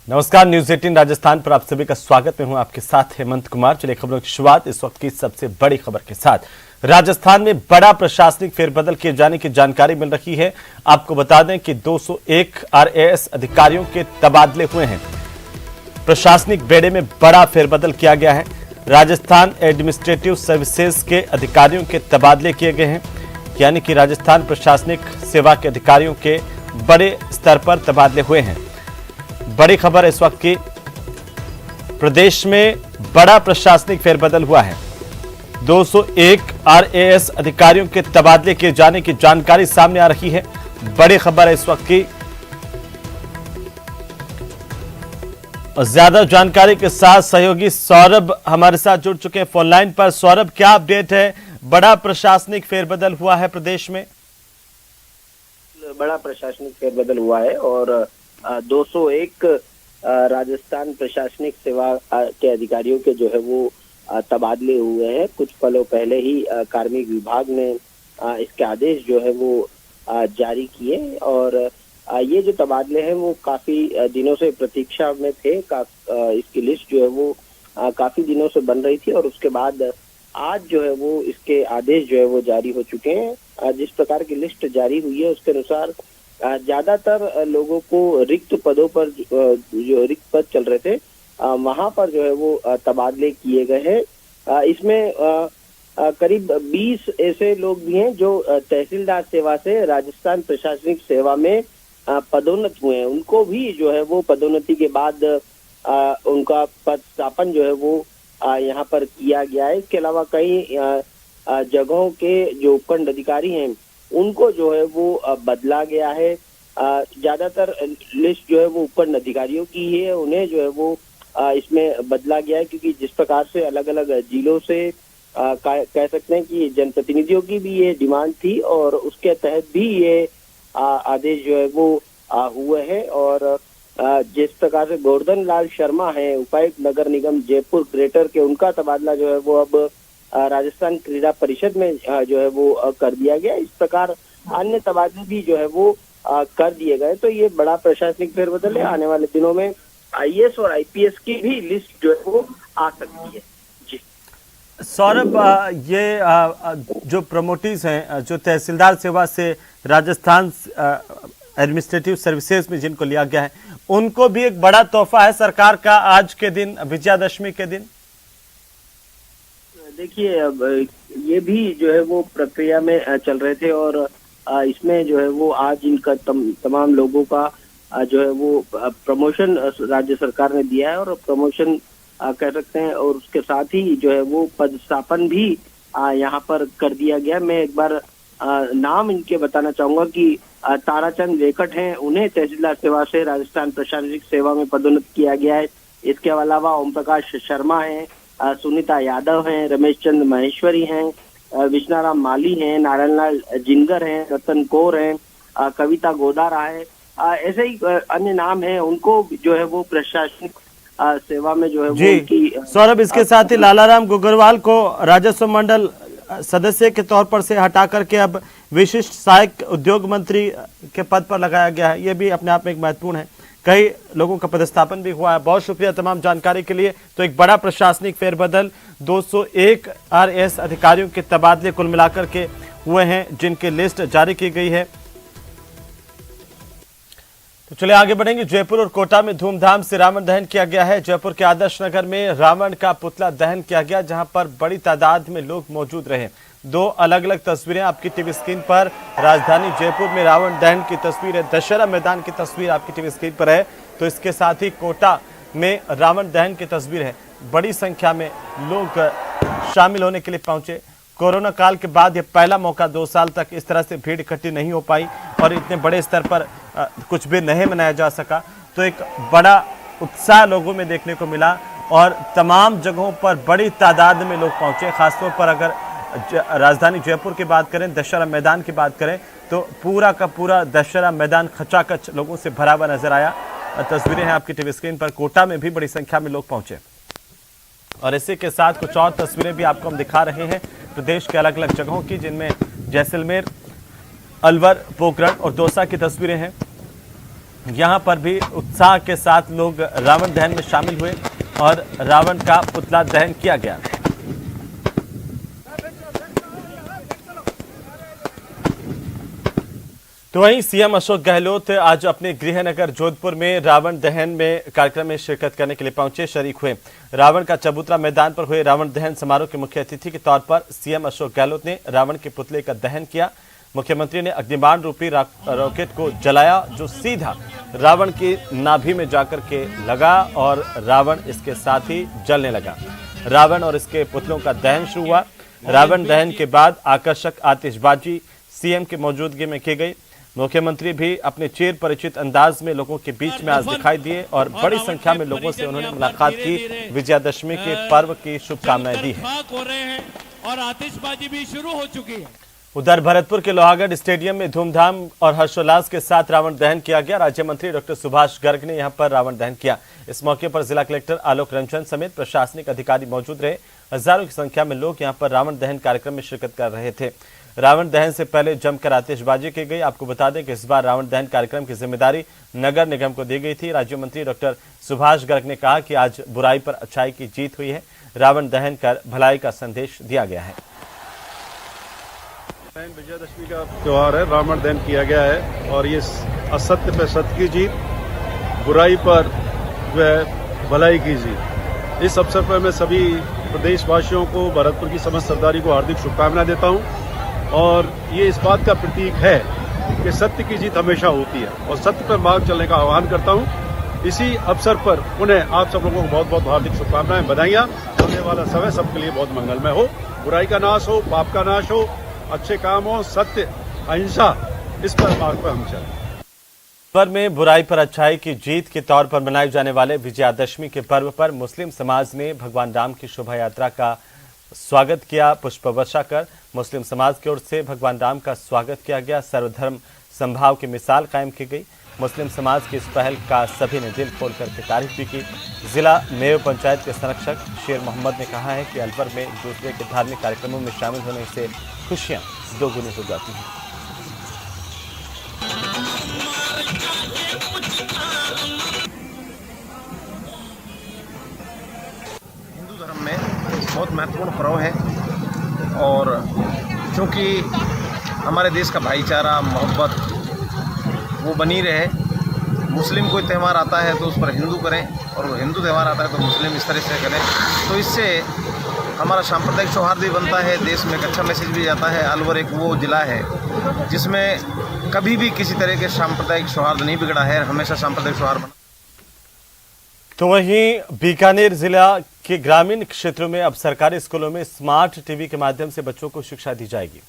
नमस्कार, न्यूज 18 राजस्थान पर आप सभी का स्वागत। मैं हूं आपके साथ हेमंत कुमार। चलिए खबरों की शुरुआत इस वक्त की सबसे बड़ी खबर के साथ। राजस्थान में बड़ा प्रशासनिक फेरबदल किए जाने की जानकारी मिल रही है। आपको बता दें कि 201 आरएएस अधिकारियों के तबादले हुए हैं। प्रशासनिक बेड़े में बड़ा फेरबदल किया गया है। राजस्थान एडमिनिस्ट्रेटिव सर्विसेज के अधिकारियों के तबादले किए गए हैं, यानी कि राजस्थान प्रशासनिक सेवा के अधिकारियों के बड़े स्तर पर तबादले हुए हैं। बड़ी खबर इस वक्त की, प्रदेश में बड़ा प्रशासनिक फेरबदल हुआ है। 201 आरएएस अधिकारियों के तबादले किए जाने की जानकारी सामने आ रही है। बड़ी खबर है इस वक्त की। और ज्यादा जानकारी के साथ सहयोगी सौरभ हमारे साथ जुड़ चुके हैं फोन लाइन पर। सौरभ, क्या अपडेट है? बड़ा प्रशासनिक फेरबदल हुआ है प्रदेश में। बड़ा प्रशासनिक फेरबदल हुआ है और 201 राजस्थान प्रशासनिक सेवा के अधिकारियों के जो है वो तबादले हुए हैं। कुछ पलों पहले ही कार्मिक विभाग ने इसके आदेश जो है वो जारी किए और ये जो तबादले हैं वो काफी दिनों से प्रतीक्षा में थे। इसकी लिस्ट जो है वो काफी दिनों से बन रही थी और उसके बाद आज जो है वो इसके आदेश जो है वो जारी हो चुके हैं। जिस प्रकार की लिस्ट जारी हुई है उसके अनुसार ज्यादातर लोगों को रिक्त पदों पर जो रिक्त पद चल रहे थे वहां पर जो है वो तबादले किए गए हैं। इसमें करीब 20 ऐसे लोग भी हैं जो तहसीलदार सेवा से राजस्थान प्रशासनिक सेवा में पदोन्नत हुए हैं। उनको भी जो है वो पदोन्नति के बाद उनका पदस्थापन जो है वो यहाँ पर किया गया है। इसके अलावा कई जगहों के जो उपखंड अधिकारी हैं उनको जो है वो बदला गया है। ज्यादातर लिस्ट जो है वो उपखंड अधिकारियों की ही है, उन्हें जो है वो इसमें बदला गया है क्योंकि जिस प्रकार से अलग अलग जिलों से कह सकते हैं कि जनप्रतिनिधियों की भी ये डिमांड थी और उसके तहत भी ये आदेश जो है वो हुए हैं। और जिस प्रकार से गोवर्धन लाल शर्मा है उपायुक्त नगर निगम जयपुर ग्रेटर के, उनका तबादला जो है वो अब राजस्थान क्रीड़ा परिषद में जो है वो कर दिया गया। इस प्रकार अन्य तबादले भी जो है वो कर दिए गए। तो ये बड़ा प्रशासनिक फेरबदल है। आने वाले दिनों में आईएएस और आईपीएस की भी लिस्ट जो है वो आ सकती है। जी सौरभ, ये जो प्रमोटीज हैं जो तहसीलदार सेवा से राजस्थान एडमिनिस्ट्रेटिव सर्विसेज में जिनको लिया गया है, उनको भी एक बड़ा तोहफा है सरकार का आज के दिन, विजयादशमी के दिन। देखिए, अब ये भी जो है वो प्रक्रिया में चल रहे थे और इसमें जो है वो आज इनका तमाम लोगों का जो है वो प्रमोशन राज्य सरकार ने दिया है और प्रमोशन कह सकते हैं और उसके साथ ही जो है वो पदस्थापन भी यहाँ पर कर दिया गया। मैं एक बार नाम इनके बताना चाहूंगा कि ताराचंद वेकट हैं, उन्हें तहसीलदार सेवा से राजस्थान प्रशासनिक सेवा में पदोन्नत किया गया है। इसके अलावा ओम प्रकाश शर्मा हैं, सुनीता यादव हैं, रमेश चंद्र महेश्वरी हैं, विष्णाराम माली हैं, नारायण लाल जिंगर हैं, रतन कौर हैं, कविता गोदारा है, ऐसे ही अन्य नाम हैं। उनको जो है वो प्रशासनिक सेवा में जो है वो उनकी। सौरभ, इसके साथ ही लालाराम गुगरवाल को राजस्व मंडल सदस्य के तौर पर से हटा करके अब विशिष्ट सहायक उद्योग मंत्री के पद पर लगाया गया है। ये भी अपने आप में एक महत्वपूर्ण है। कई लोगों का पदस्थापन भी हुआ है। बहुत शुक्रिया तमाम जानकारी के लिए। तो एक बड़ा प्रशासनिक फेरबदल, 201 आरएएस अधिकारियों के तबादले कुल मिलाकर के हुए हैं जिनकी लिस्ट जारी की गई है। तो चलिए आगे बढ़ेंगे। जयपुर और कोटा में धूमधाम से रावण दहन किया गया है। जयपुर के आदर्श नगर में रावण का पुतला दहन किया गया, जहां पर बड़ी तादाद में लोग मौजूद रहे। दो अलग अलग तस्वीरें आपकी टीवी स्क्रीन पर। राजधानी जयपुर में रावण दहन की तस्वीर है, दशहरा मैदान की तस्वीर आपकी टीवी स्क्रीन पर है। तो इसके साथ ही कोटा में रावण दहन की तस्वीर है। बड़ी संख्या में लोग शामिल होने के लिए पहुंचे। कोरोना काल के बाद यह पहला मौका, 2 साल तक इस तरह से भीड़ इकट्ठी नहीं हो पाई और इतने बड़े स्तर पर कुछ भी नहीं मनाया जा सका। तो एक बड़ा उत्साह लोगों में देखने को मिला और तमाम जगहों पर बड़ी तादाद में लोग पहुंचे। खासतौर पर अगर राजधानी जयपुर की बात करें, दशहरा मैदान की बात करें, तो पूरा का पूरा दशहरा मैदान खचाखच लोगों से भरा हुआ नजर आया। तस्वीरें हैं आपकी टीवी स्क्रीन पर। कोटा में भी बड़ी संख्या में लोग पहुंचे और इसी के साथ कुछ और तस्वीरें भी आपको हम दिखा रहे हैं प्रदेश के अलग अलग जगहों की, जिनमें जैसलमेर, अलवर, पोखरण और दौसा की तस्वीरें हैं। यहाँ पर भी उत्साह के साथ लोग रावण दहन में शामिल हुए और रावण का पुतला दहन किया गया। तो वहीं सीएम अशोक गहलोत आज अपने गृह नगर जोधपुर में रावण दहन में कार्यक्रम में शिरकत करने के लिए पहुंचे, शरीक हुए। रावण का चबूतरा मैदान पर हुए रावण दहन समारोह के मुख्य अतिथि के तौर पर सीएम अशोक गहलोत ने रावण के पुतले का दहन किया। मुख्यमंत्री ने अग्निबाण रूपी रॉकेट को जलाया, जो सीधा रावण की नाभि में जाकर के लगा और रावण इसके साथ ही जलने लगा। रावण और इसके पुतलों का दहन शुरू हुआ। रावण दहन के बाद आकर्षक आतिशबाजी सीएम की मौजूदगी में की गई। मुख्यमंत्री भी अपने चिर परिचित अंदाज में लोगों के बीच में आज दिखाई दिए और बड़ी संख्या में लोगों से उन्होंने मुलाकात की, विजयादशमी के पर्व की शुभकामनाएं दी हैं और आतिशबाजी भी शुरू हो चुकी है। उधर भरतपुर के लोहागढ़ स्टेडियम में धूमधाम और हर्षोल्लास के साथ रावण दहन किया गया। राज्य मंत्री डॉक्टर सुभाष गर्ग ने यहां पर रावण दहन किया। इस मौके पर जिला कलेक्टर आलोक रंजन समेत प्रशासनिक अधिकारी मौजूद रहे। हजारों की संख्या में लोग यहां पर रावण दहन कार्यक्रम में शिरकत कर रहे थे। रावण दहन से पहले जमकर आतिशबाजी की गई। आपको बता दें कि इस बार रावण दहन कार्यक्रम की जिम्मेदारी नगर निगम को दी गई थी। राज्य मंत्री डॉक्टर सुभाष गर्ग ने कहा कि आज बुराई पर अच्छाई की जीत हुई है। रावण दहन कर भलाई का संदेश दिया गया है। विजयादशमी का त्योहार है, रावण दहन किया गया है और ये असत्य पर सत्य की जीत, बुराई पर जो है भलाई की जीत। इस अवसर पर मैं सभी प्रदेशवासियों को, भरतपुर की समस्त सरदारी को हार्दिक शुभकामनाएं देता हूं और ये इस बात का प्रतीक है कि सत्य की जीत हमेशा होती है और सत्य पर मार्ग चलने का आह्वान करता हूं। इसी अवसर पर उन्हें आप सब लोगों को बहुत बहुत हार्दिक शुभकामनाएं, बधाइयां। आने वाला समय सबके लिए बहुत मंगलमय हो, बुराई का नाश हो, पाप का नाश हो, अच्छे काम हो, सत्य, अहिंसा, इस पर मार्ग पर हम चलें। पर में बुराई पर अच्छाई की जीत के तौर पर मनाए जाने वाले विजयादशमी के पर्व पर मुस्लिम समाज ने भगवान राम की शोभा यात्रा का स्वागत किया। पुष्प वर्षा कर मुस्लिम समाज की ओर से भगवान राम का स्वागत किया गया। सर्वधर्म संभाव की मिसाल कायम की गई। मुस्लिम समाज की इस पहल का सभी ने दिल खोल करके तारीफ भी की। जिला मेव पंचायत के संरक्षक शेर मोहम्मद ने कहा है कि अलवर में एक दूसरे के धार्मिक कार्यक्रमों में शामिल होने से खुशियां दोगुनी हो जाती हैं। हिंदू धर्म में बहुत महत्वपूर्ण पर्व है और क्योंकि हमारे देश का भाईचारा, मोहब्बत वो बनी रहे। मुस्लिम कोई त्यौहार आता है तो उस पर हिंदू करें और वो हिंदू त्यौहार आता है तो मुस्लिम इस तरह से करें, तो इससे हमारा सांप्रदायिक सौहार्द भी बनता है, देश में एक अच्छा मैसेज भी जाता है। अलवर एक वो जिला है जिसमें कभी भी किसी तरह के सांप्रदायिक सौहार्द नहीं बिगड़ा है, हमेशा सांप्रदायिक सौहार्द बना। तो वहीं बीकानेर जिला के ग्रामीण क्षेत्रों में अब सरकारी स्कूलों में स्मार्ट टीवी के माध्यम से बच्चों को शिक्षा दी जाएगी।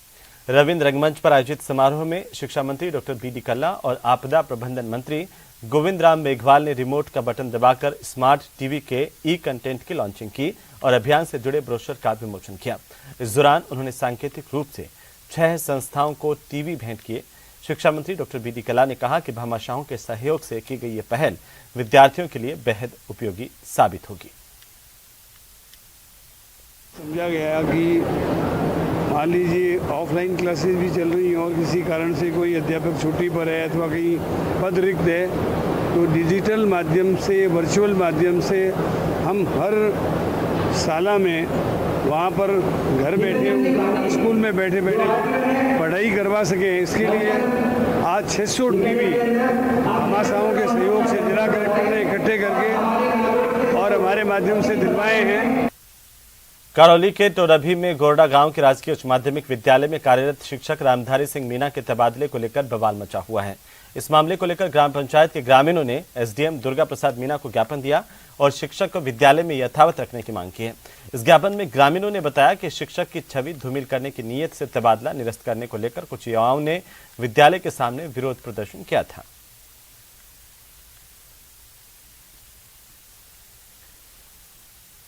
रविंद्र रंगमंच पर आयोजित समारोह में शिक्षा मंत्री डॉक्टर बी.डी. कल्ला और आपदा प्रबंधन मंत्री गोविंद राम मेघवाल ने रिमोट का बटन दबाकर स्मार्ट टीवी के ई कंटेंट की लॉन्चिंग की और अभियान से जुड़े ब्रोशर का विमोचन किया। इस दौरान उन्होंने सांकेतिक रूप से 6 संस्थाओं को टीवी भेंट किए। शिक्षा मंत्री डॉक्टर बी.डी. कल्ला ने कहा कि भामाशाहों के सहयोग से की गई ये पहल विद्यार्थियों के लिए बेहद उपयोगी साबित होगी। समझा गया कि मान लीजिए ऑफलाइन क्लासेस भी चल रही हैं और किसी कारण से कोई अध्यापक छुट्टी पर है अथवा कहीं पद रिक्त है, तो डिजिटल माध्यम से, वर्चुअल माध्यम से हम हर साला में वहाँ पर घर बैठे स्कूल में बैठे बैठे पढ़ाई करवा सकें। इसके लिए आज 600 टीवी भामाशाहों के सहयोग से जिला कलेक्टर ने इकट्ठे करके और हमारे माध्यम से दिलवाए हैं। करौली के टोरभी में गोरडा गांव के राजकीय उच्च माध्यमिक विद्यालय में कार्यरत शिक्षक रामधारी सिंह मीणा के तबादले को लेकर बवाल मचा हुआ है। इस मामले को लेकर ग्राम पंचायत के ग्रामीणों ने एसडीएम दुर्गा प्रसाद मीणा को ज्ञापन दिया और शिक्षक को विद्यालय में यथावत रखने की मांग की है। इस ज्ञापन में ग्रामीणों ने बताया कि शिक्षक की छवि धूमिल करने की नीयत से तबादला निरस्त करने को लेकर कुछ युवाओं ने विद्यालय के सामने विरोध प्रदर्शन किया था।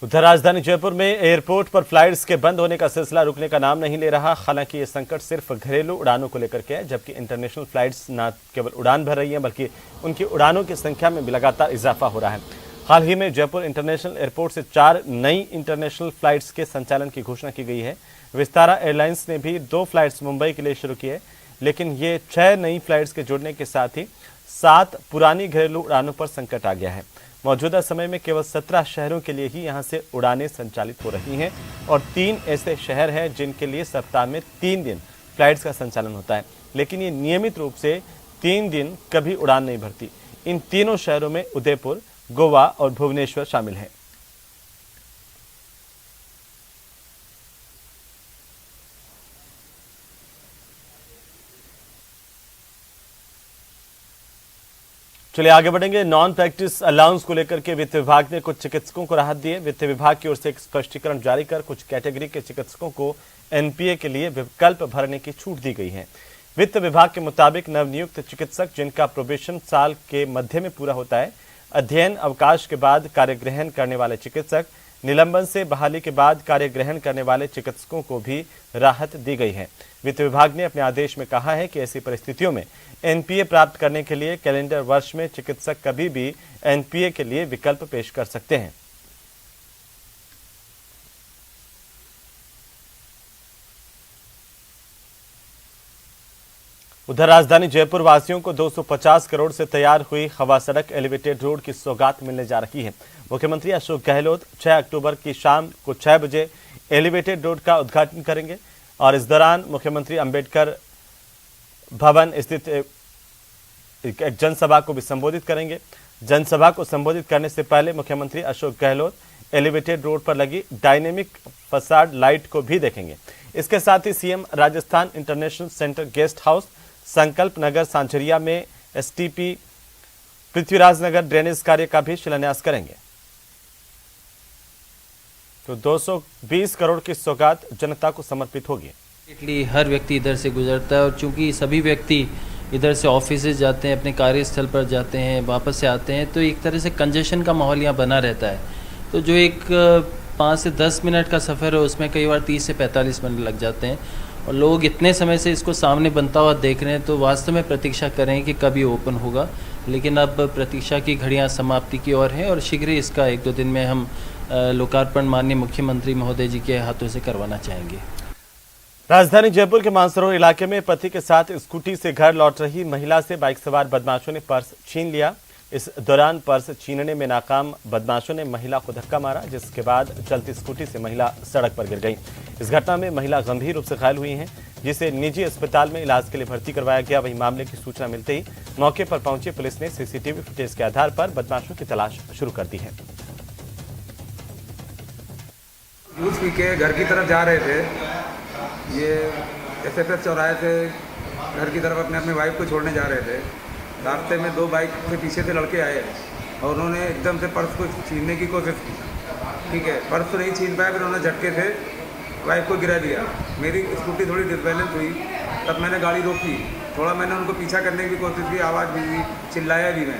उधर राजधानी जयपुर में एयरपोर्ट पर फ्लाइट्स के बंद होने का सिलसिला रुकने का नाम नहीं ले रहा। हालांकि ये संकट सिर्फ घरेलू उड़ानों को लेकर के है, जबकि इंटरनेशनल फ्लाइट्स न केवल उड़ान भर रही हैं बल्कि उनकी उड़ानों की संख्या में भी लगातार इजाफा हो रहा है। हाल ही में जयपुर इंटरनेशनल एयरपोर्ट से 4 नई इंटरनेशनल फ्लाइट्स के संचालन की घोषणा की गई है। विस्तारा एयरलाइंस ने भी 2 फ्लाइट्स मुंबई के लिए शुरू की है, लेकिन ये 6 नई फ्लाइट्स के जुड़ने के साथ ही 7 पुरानी घरेलू उड़ानों पर संकट आ गया है। मौजूदा समय में केवल 17 शहरों के लिए ही यहां से उड़ानें संचालित हो रही हैं और 3 ऐसे शहर हैं जिनके लिए सप्ताह में 3 दिन फ्लाइट्स का संचालन होता है, लेकिन ये नियमित रूप से 3 दिन कभी उड़ान नहीं भरती। इन तीनों शहरों में उदयपुर, गोवा और भुवनेश्वर शामिल हैं। चलिए आगे बढ़ेंगे। नॉन प्रैक्टिस अलाउंस को लेकर के वित्त विभाग ने कुछ चिकित्सकों को राहत दी है। वित्त विभाग की ओर से एक स्पष्टीकरण जारी कर कुछ कैटेगरी के चिकित्सकों को एनपीए के लिए विकल्प भरने की छूट दी गई है। वित्त विभाग के मुताबिक नवनियुक्त चिकित्सक जिनका प्रोबेशन साल के मध्य में पूरा होता है, अध्ययन अवकाश के बाद कार्य ग्रहण करने वाले चिकित्सक, निलंबन से बहाली के बाद कार्य ग्रहण करने वाले चिकित्सकों को भी राहत दी गई है। वित्त विभाग ने अपने आदेश में कहा है कि ऐसी परिस्थितियों में एनपीए प्राप्त करने के लिए कैलेंडर वर्ष में चिकित्सक कभी भी एनपीए के लिए विकल्प पेश कर सकते हैं। उधर राजधानी जयपुर वासियों को 250 करोड़ से तैयार हुई हवा सड़क एलिवेटेड रोड की सौगात मिलने जा रही है। मुख्यमंत्री अशोक गहलोत 6 अक्टूबर की शाम को 6 बजे एलिवेटेड रोड का उद्घाटन करेंगे और इस दौरान मुख्यमंत्री अंबेडकर भवन स्थित एक जनसभा को भी संबोधित करेंगे। जनसभा को संबोधित करने से पहले मुख्यमंत्री अशोक गहलोत एलिवेटेड रोड पर लगी डायनेमिक फसाड लाइट को भी देखेंगे। इसके साथ ही CM Rajasthan international centre guest house, Sankalp Nagar सांझरिया में एसटीपी पृथ्वीराज नगर ड्रेनेज कार्य का भी शिलान्यास करेंगे। तो 220 करोड़ की सौगात जनता को समर्पित होगी। हर व्यक्ति इधर से गुजरता है और चूंकि सभी व्यक्ति इधर से ऑफिस जाते हैं, अपने कार्यस्थल पर जाते हैं, वापस से आते हैं, तो एक तरह से कंजेशन का माहौल यहाँ बना रहता है। तो जो एक 5 से 10 मिनट का सफ़र है उसमें कई बार 30 से 45 मिनट लग जाते हैं और लोग इतने समय से इसको सामने बनता हुआ देख रहे हैं, तो वास्तव में प्रतीक्षा करें कि कभी ओपन होगा। लेकिन अब प्रतीक्षा की घड़ियाँ समाप्ति की ओर है और शीघ्र ही इसका 1-2 दिन में हम लोकार्पण माननीय मुख्यमंत्री महोदय जी के हाथों से करवाना चाहेंगे। राजधानी जयपुर के मानसरोवर इलाके में पति के साथ स्कूटी से घर लौट रही महिला से बाइक सवार बदमाशों ने पर्स छीन लिया। इस दौरान पर्स छीनने में नाकाम बदमाशों ने महिला को धक्का मारा, जिसके बाद चलती स्कूटी से महिला सड़क पर गिर गई। इस घटना में महिला गंभीर रूप से घायल हुई हैं, जिसे निजी अस्पताल में इलाज के लिए भर्ती करवाया गया। वहीं मामले की सूचना मिलते ही मौके पर पहुंची पुलिस ने सीसीटीवी फुटेज के आधार पर बदमाशों की तलाश शुरू कर दी है। जूस पी के घर की तरफ जा रहे थे, ये एसएफएस चौराहे से घर की तरफ अपने वाइफ को छोड़ने जा रहे थे। रास्ते में 2 बाइक के पीछे से लड़के आए और उन्होंने एकदम से पर्स को छीनने की कोशिश की। ठीक है, पर्स तो नहीं छीन पाया, फिर उन्होंने झटके से वाइफ को गिरा दिया। मेरी स्कूटी थोड़ी डिसबैलेंस हुई, तब मैंने गाड़ी रोकी। थोड़ा मैंने उनको पीछा करने की कोशिश की, आवाज़ भी दी, चिल्लाया भी मैं,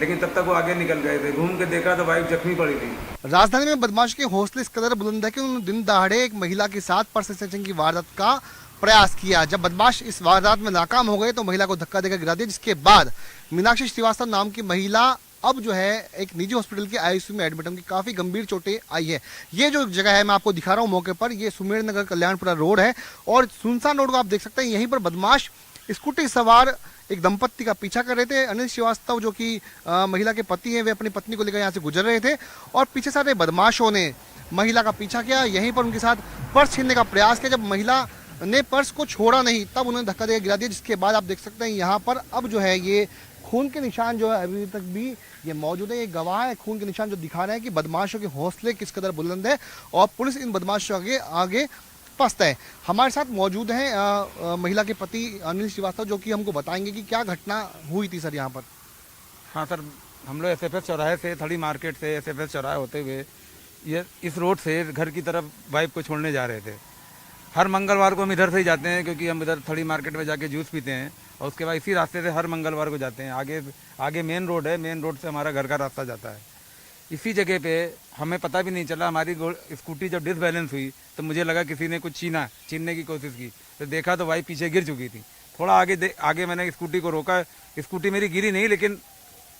लेकिन तब तक वो आगे निकल गए थे। घूम के देखा तो वाइफ जख्मी पड़ी थी। राजधानी में बदमाश के हौसले इस कदर बुलंद है कि उन्होंने दिन दहाड़े एक महिला के साथ पर्स स्नैचिंग की वारदात का प्रयास किया। जब बदमाश इस वारदात में नाकाम हो गए तो महिला को धक्का देकर गिरा दिया, जिसके बाद मीनाक्षी श्रीवास्तव नाम की महिला अब जो है एक निजी हॉस्पिटल के आईसीयू में एडमिट, उनकी काफी गंभीर चोटें आई है। ये जो जगह है मैं आपको दिखा रहा हूँ मौके पर, ये सुमेर नगर कल्याणपुरा रोड है और सुनसान रोड को आप देख सकते हैं। यहीं पर बदमाश स्कूटी सवार एक दंपत्ति का पीछा कर रहे थे। अनिल श्रीवास्तव जो कि महिला के पति हैं, वे अपनी पत्नी को लेकर यहाँ से गुजर रहे थे और पीछे सारे बदमाशों ने महिला का पीछा किया। यहीं पर उनके साथ पर्स छीनने का प्रयास किया। जब महिला ने पर्स को छोड़ा नहीं तब उन्होंने धक्का देकर गिरा दिया, जिसके बाद आप देख सकते हैं यहाँ पर अब जो है ये खून के निशान जो है अभी तक भी ये मौजूद है। ये गवाह है खून के निशान जो दिखा रहे हैं कि बदमाशों के हौसले किस कदर बुलंद है और पुलिस इन बदमाशों के आगे पस्त है। हमारे साथ मौजूद हैं महिला के पति अनिल श्रीवास्तव, जो कि हमको बताएंगे कि क्या घटना हुई थी सर यहाँ पर। हाँ सर, हम लोग एसएफएस चौराहे से, थड़ी मार्केट से एसएफएस चौराहे होते हुए ये इस रोड से घर की तरफ वाइफ को छोड़ने जा रहे थे। हर मंगलवार को हम इधर से ही जाते हैं, क्योंकि हम इधर थड़ी मार्केट में जाके जूस पीते हैं और उसके बाद इसी रास्ते से हर मंगलवार को जाते हैं। आगे मेन रोड है, मेन रोड से हमारा घर का रास्ता जाता है। इसी जगह पे हमें पता भी नहीं चला, हमारी स्कूटी जब डिसबैलेंस हुई तो मुझे लगा किसी ने कुछ छीनने की कोशिश की, तो देखा तो वाइफ पीछे गिर चुकी थी। थोड़ा आगे मैंने स्कूटी को रोका, स्कूटी मेरी गिरी नहीं लेकिन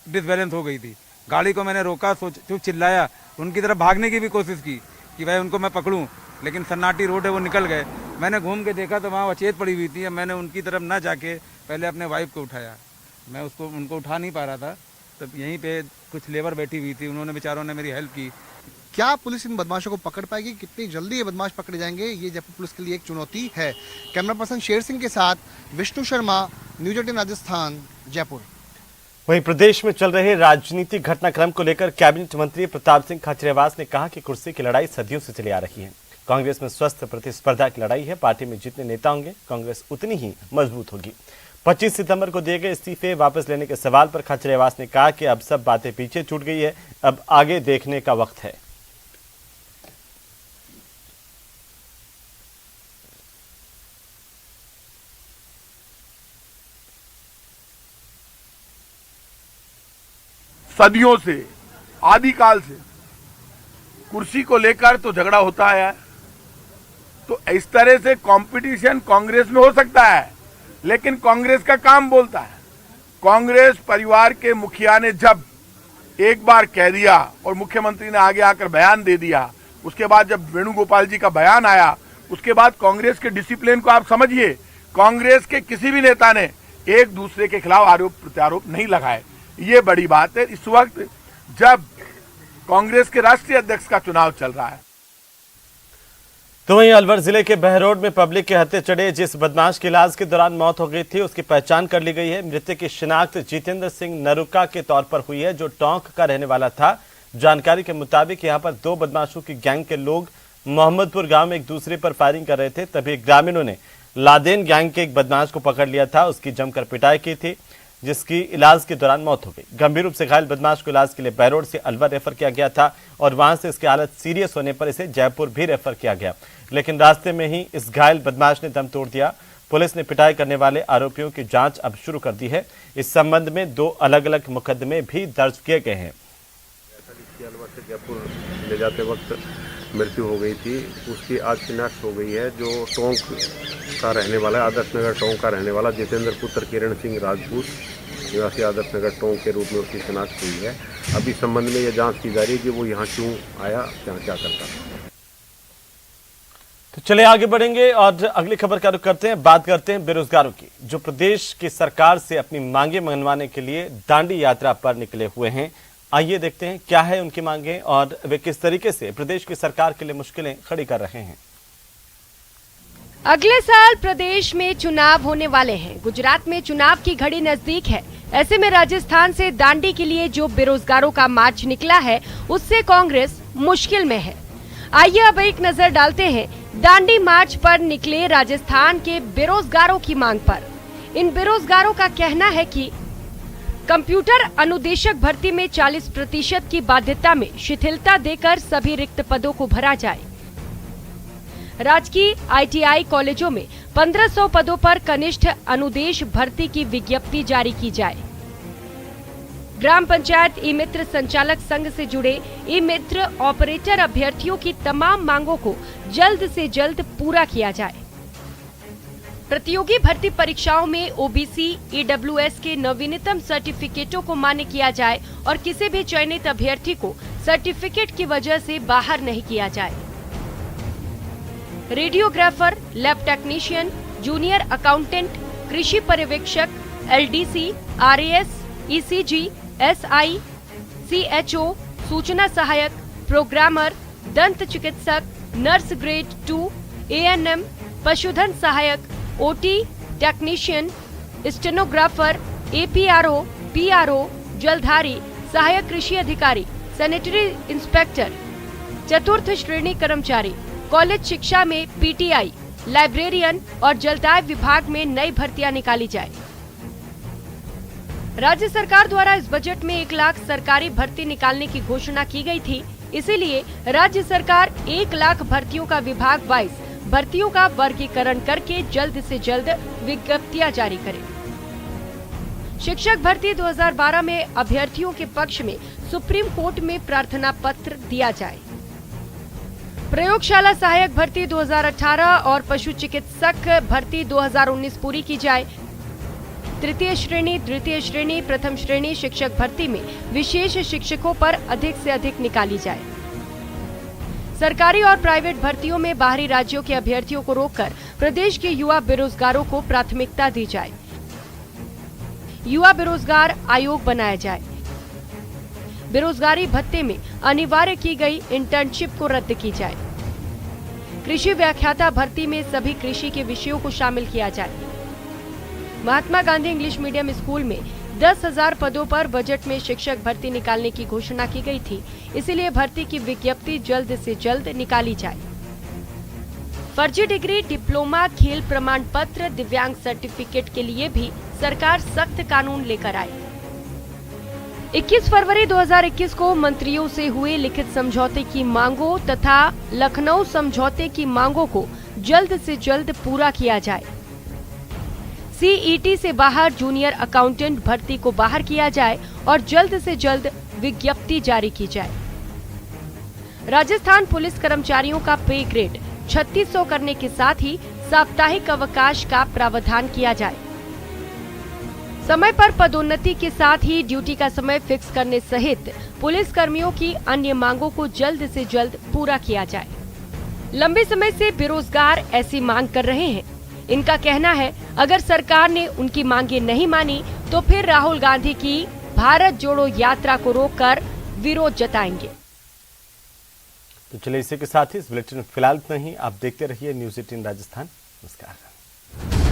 डिसबैलेंस हो गई थी। गाड़ी को मैंने रोका, चुप चिल्लाया, उनकी तरफ भागने की भी कोशिश की कि भाई उनको मैं पकड़ूं, लेकिन सन्नाटी रोड है, वो निकल गए। मैंने घूम के देखा तो वहाँ अचेत पड़ी हुई थी। मैंने उनकी तरफ ना जाके पहले अपने वाइफ को उठाया मैं उसको उनको उठा नहीं पा रहा था, तब यहीं पे कुछ लेबर बैठी हुई थी, उन्होंने बेचारों ने मेरी हेल्प की। क्या पुलिस इन बदमाशों को पकड़ पाएगी? कितनी जल्दी ये बदमाश पकड़े जाएंगे, ये जयपुर पुलिस के लिए एक चुनौती है। कैमरा पर्सन शेर सिंह के साथ विष्णु शर्मा, न्यूज 18 राजस्थान, जयपुर। वहीं प्रदेश में चल रहे राजनीतिक घटनाक्रम को लेकर कैबिनेट मंत्री प्रताप सिंह खाचरियावास ने कहा कि कुर्सी की लड़ाई सदियों से चली आ रही है। कांग्रेस में स्वस्थ प्रतिस्पर्धा की लड़ाई है। पार्टी में जितने नेता होंगे कांग्रेस उतनी ही मजबूत होगी। 25 सितंबर को दिए गए इस्तीफे वापस लेने के सवाल पर खाचरियावास ने कहा कि अब सब बातें पीछे छूट गई है, अब आगे देखने का वक्त है। सदियों से, आदिकाल से कुर्सी को लेकर तो झगड़ा होता है, तो इस तरह से कंपटीशन कांग्रेस में हो सकता है, लेकिन कांग्रेस का काम बोलता है। कांग्रेस परिवार के मुखिया ने जब एक बार कह दिया और मुख्यमंत्री ने आगे आकर बयान दे दिया, उसके बाद जब वेणुगोपाल जी का बयान आया, उसके बाद कांग्रेस के डिसिप्लिन को आप समझिए। कांग्रेस के किसी भी नेता ने एक दूसरे के खिलाफ आरोप प्रत्यारोप नहीं लगाए, ये बड़ी बात है इस वक्त जब कांग्रेस के राष्ट्रीय अध्यक्ष का चुनाव चल रहा है। तो वहीं अलवर जिले के बहरोड में पब्लिक के हत्थे चढ़े जिस बदमाश की इलाज के दौरान मौत हो गई थी, उसकी पहचान कर ली गई है। मृतक की शिनाख्त जितेंद्र सिंह नरुका के तौर पर हुई है, जो टोंक का रहने वाला था। जानकारी के मुताबिक यहां पर दो बदमाशों की गैंग के लोग मोहम्मदपुर गांव में एक दूसरे पर फायरिंग कर रहे थे, तभी ग्रामीणों ने लादेन गैंग के एक बदमाश को पकड़ लिया था। उसकी जमकर पिटाई की थी, जिसकी इलाज के दौरान मौत हो गई। गंभीर रूप से घायल बदमाश को इलाज के लिए बहरोड से अलवर रेफर किया गया था और वहां से इसकी हालत सीरियस होने पर इसे जयपुर भी रेफर किया गया, लेकिन रास्ते में ही इस घायल बदमाश ने दम तोड़ दिया। पुलिस ने पिटाई करने वाले आरोपियों की जांच अब शुरू कर दी है। इस संबंध में 2 अलग-अलग मुकदमे भी दर्ज किए गए हैं। अलवर से जयपुर ले जाते वक्त मृत्यु हो गई थी, उसकी आज शिनाख्त हो गई है। जो टोंक का रहने वाला है, आदर्श नगर टोंक का रहने वाला जितेंद्र पुत्र किरण सिंह राजपूत, निवासी आदर्श नगर टोंक के रूप में उसकी शिनाख्त हुई है। अभी संबंध में यह जांच की जा रही है कि वो यहाँ क्यों आया, क्या करता है। तो चले आगे बढ़ेंगे और अगली खबर का रुख करते हैं। बात करते हैं बेरोजगारों की, जो प्रदेश की सरकार से अपनी मांगे मनवाने के लिए दांडी यात्रा पर निकले हुए हैं। आइए देखते हैं क्या है उनकी मांगे और वे किस तरीके से प्रदेश की सरकार के लिए मुश्किलें खड़ी कर रहे हैं। अगले साल प्रदेश में चुनाव होने वाले हैं। गुजरात में चुनाव की घड़ी नजदीक है। ऐसे में राजस्थान से दांडी के लिए जो बेरोजगारों का मार्च निकला है, उससे कांग्रेस मुश्किल में है। आइए अब एक नजर डालते हैं दांडी मार्च पर निकले राजस्थान के बेरोजगारों की मांग पर। इन बेरोजगारों का कहना है कि कंप्यूटर अनुदेशक भर्ती में 40% की बाध्यता में शिथिलता देकर सभी रिक्त पदों को भरा जाए। राजकीय ITI कॉलेजों में 1500 पदों पर कनिष्ठ अनुदेश भर्ती की विज्ञप्ति जारी की जाए। ग्राम पंचायत ई-मित्र संचालक संघ से जुड़े ई-मित्र ऑपरेटर अभ्यर्थियों की तमाम मांगों को जल्द से जल्द पूरा किया जाए। प्रतियोगी भर्ती परीक्षाओं में OBC EWS के नवीनतम सर्टिफिकेटों को मान्य किया जाए और किसी भी चयनित अभ्यर्थी को सर्टिफिकेट की वजह से बाहर नहीं किया जाए। Radiographer, lab technician, junior accountant, कृषि पर्यवेक्षक, LDC, RAS, ECG, SI, CHO, सूचना सहायक, प्रोग्रामर, दंत चिकित्सक, नर्स ग्रेड 2, ANM, पशुधन सहायक, OT technician, stenographer, APRO, PRO, Jaldhari, सहायक कृषि अधिकारी, सैनिटरी इंस्पेक्टर, चतुर्थ श्रेणी कर्मचारी, कॉलेज शिक्षा में PTI, लाइब्रेरियन और जलदाय विभाग में नई भर्तियां निकाली जाए। राज्य सरकार द्वारा इस बजट में 1 लाख सरकारी भर्ती निकालने की घोषणा की गई थी। इसीलिए राज्य सरकार 1 लाख भर्तियों का विभाग वाइज भर्तियों का वर्गीकरण करके जल्द से जल्द विज्ञप्तियां जारी करे। शिक्षक भर्ती 2012 में अभ्यर्थियों के पक्ष में सुप्रीम कोर्ट में प्रार्थना पत्र दिया जाए। प्रयोगशाला सहायक भर्ती 2018 और पशु चिकित्सक भर्ती 2019 पूरी की जाए। तृतीय श्रेणी, द्वितीय श्रेणी, प्रथम श्रेणी शिक्षक भर्ती में विशेष शिक्षकों पर अधिक से अधिक निकाली जाए। सरकारी और प्राइवेट भर्तियों में बाहरी राज्यों के अभ्यर्थियों को रोककर प्रदेश के युवा बेरोजगारों को प्राथमिकता दी जाए। युवा बेरोजगार आयोग बनाया जाए। बेरोजगारी भत्ते में अनिवार्य की गई इंटर्नशिप को रद्द की जाए। कृषि व्याख्याता भर्ती में सभी कृषि के विषयों को शामिल किया जाए। Mahatma Gandhi English medium school में 10,000 पदों पर बजट में शिक्षक भर्ती निकालने की घोषणा की गई थी, इसीलिए भर्ती की विज्ञप्ति जल्द से जल्द निकाली जाए। फर्जी डिग्री, डिप्लोमा, खेल प्रमाण पत्र, दिव्यांग सर्टिफिकेट के लिए भी सरकार सख्त कानून लेकर आए। 21 फरवरी 2021 को मंत्रियों से हुए लिखित समझौते की मांगों तथा लखनऊ समझौते की मांगों को जल्द से जल्द पूरा किया जाए। सीईटी से बाहर जूनियर अकाउंटेंट भर्ती को बाहर किया जाए और जल्द से जल्द विज्ञप्ति जारी की जाए। राजस्थान पुलिस कर्मचारियों का पे ग्रेड 3600 करने के साथ ही साप्ताहिक अवकाश का प्रावधान किया जाए। समय पर पदोन्नति के साथ ही ड्यूटी का समय फिक्स करने सहित पुलिस कर्मियों की अन्य मांगों को जल्द से जल्द पूरा किया जाए। लंबे समय से बेरोजगार ऐसी मांग कर रहे हैं। इनका कहना है अगर सरकार ने उनकी मांगे नहीं मानी तो फिर राहुल गांधी की भारत जोड़ो यात्रा को रोककर विरोध जताएंगे। तो चलिए इसी के साथ ही इस बुलेटिन में फिलहाल इतना ही। आप देखते रहिए न्यूज़ 18 राजस्थान। नमस्कार।